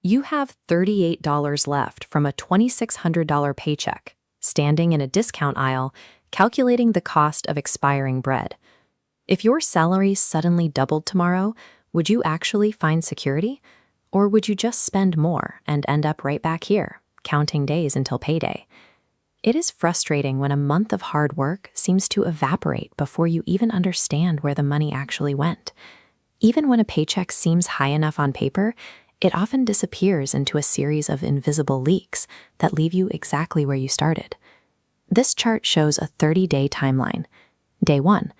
You have $38 left from a $2,600 paycheck, standing in a discount aisle, calculating the cost of expiring bread. If your salary suddenly doubled tomorrow, would you actually find security? Or would you just spend more and end up right back here, counting days until payday? It is frustrating when a month of hard work seems to evaporate before you even understand where the money actually went. Even when a paycheck seems high enough on paper, it often disappears into a series of invisible leaks that leave you exactly where you started. This chart shows a 30-day timeline. Day 1,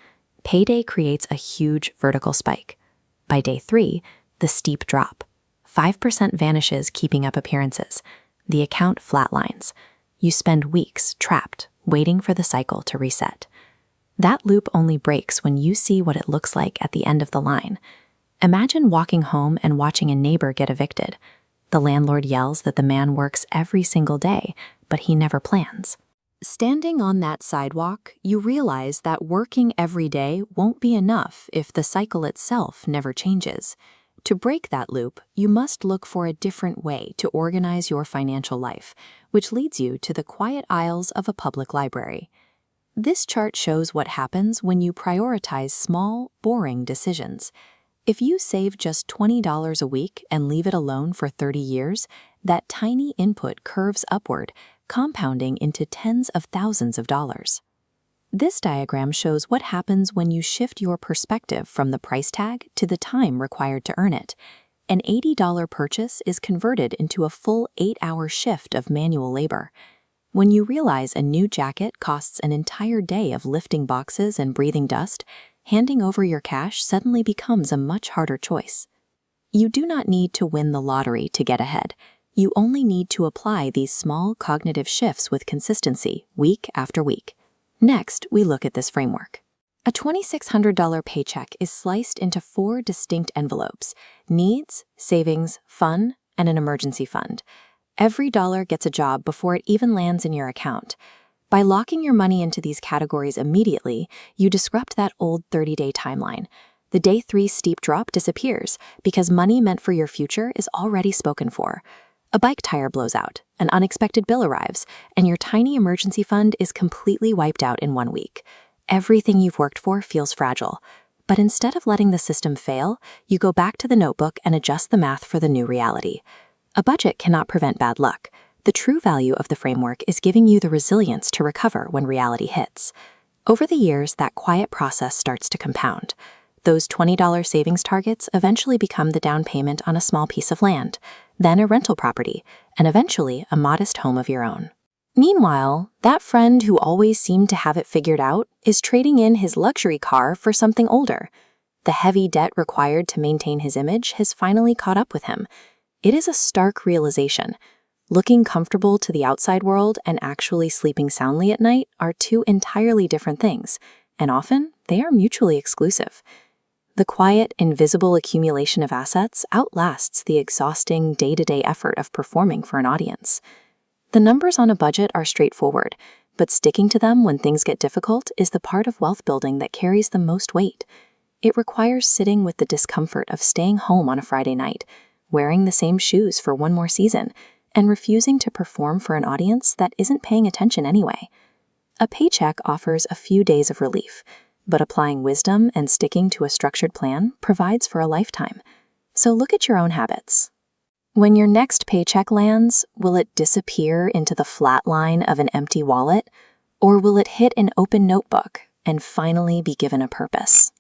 payday creates a huge vertical spike. By day 3, the steep drop. 5% vanishes, keeping up appearances. The account flatlines. You spend weeks trapped, waiting for the cycle to reset. That loop only breaks when you see what it looks like at the end of the line. Imagine walking home and watching a neighbor get evicted. The landlord yells that the man works every single day, but he never plans. Standing on that sidewalk, you realize that working every day won't be enough if the cycle itself never changes. To break that loop, you must look for a different way to organize your financial life, which leads you to the quiet aisles of a public library. This chart shows what happens when you prioritize small, boring decisions. If you save just $20 a week and leave it alone for 30 years, that tiny input curves upward, compounding into tens of thousands of dollars. This diagram shows what happens when you shift your perspective from the price tag to the time required to earn it. An $80 purchase is converted into a full 8-hour shift of manual labor. When you realize a new jacket costs an entire day of lifting boxes and breathing dust, handing over your cash suddenly becomes a much harder choice. You do not need to win the lottery to get ahead. You only need to apply these small cognitive shifts with consistency, week after week. Next, we look at this framework. A $2,600 paycheck is sliced into 4 distinct envelopes: needs, savings, fun, and an emergency fund. Every dollar gets a job before it even lands in your account. By locking your money into these categories immediately, you disrupt that old 30-day timeline. The day 3 steep drop disappears because money meant for your future is already spoken for. A bike tire blows out, an unexpected bill arrives, and your tiny emergency fund is completely wiped out in 1 week. Everything you've worked for feels fragile. But instead of letting the system fail, you go back to the notebook and adjust the math for the new reality. A budget cannot prevent bad luck. The true value of the framework is giving you the resilience to recover when reality hits. Over the years, that quiet process starts to compound. Those $20 savings targets eventually become the down payment on a small piece of land, then a rental property, and eventually a modest home of your own. Meanwhile, that friend who always seemed to have it figured out is trading in his luxury car for something older. The heavy debt required to maintain his image has finally caught up with him. It is a stark realization. Looking comfortable to the outside world and actually sleeping soundly at night are 2 entirely different things, and often they are mutually exclusive. The quiet, invisible accumulation of assets outlasts the exhausting day-to-day effort of performing for an audience. The numbers on a budget are straightforward, but sticking to them when things get difficult is the part of wealth building that carries the most weight. It requires sitting with the discomfort of staying home on a Friday night, wearing the same shoes for 1 more season, and refusing to perform for an audience that isn't paying attention anyway. A paycheck offers a few days of relief, but applying wisdom and sticking to a structured plan provides for a lifetime. So look at your own habits. When your next paycheck lands, will it disappear into the flat line of an empty wallet, or will it hit an open notebook and finally be given a purpose?